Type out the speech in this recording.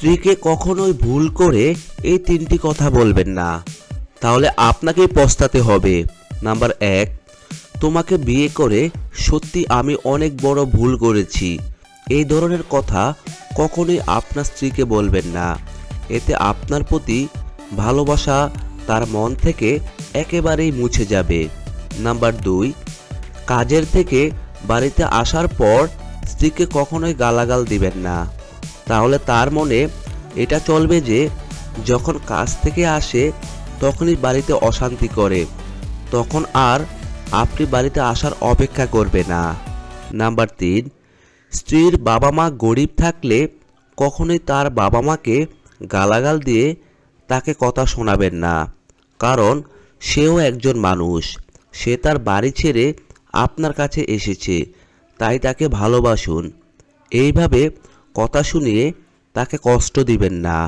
স্ত্রীকে কখনোই ভুল করে এই তিনটি কথা বলবেন না, তাহলে আপনাকেই পস্তাতে হবে। নাম্বার 1, তোমাকে বিয়ে করে সত্যি আমি অনেক বড় ভুল করেছি। এই ধরনের কথা কখনোই আপনার স্ত্রীকে বলবেন না। এতে আপনার প্রতি ভালোবাসা তার মন থেকে একেবারেই মুছে যাবে। নাম্বার 2, কাজের থেকে বাড়িতে আসার পর স্ত্রীকে কখনোই গালাগাল দিবেন না। তাহলে তার মনে এটা চলবে যে যখন কাজ থেকে আসে তখনই বাড়িতে অশান্তি করে, তখন আর আপনি বাড়িতে আসার অপেক্ষা করবে না। নাম্বার 3, স্ত্রীর বাবা মা গরিব থাকলে কখনোই তার বাবা মাকে গালাগাল দিয়ে তাকে কথা শোনাবেন না, কারণ সেও একজন মানুষ। সে তার বাড়ি ছেড়ে আপনার কাছে এসেছে, তাই তাকে ভালোবাসুন। এইভাবে কথা শুনিয়ে তাকে কষ্ট দিবেন না।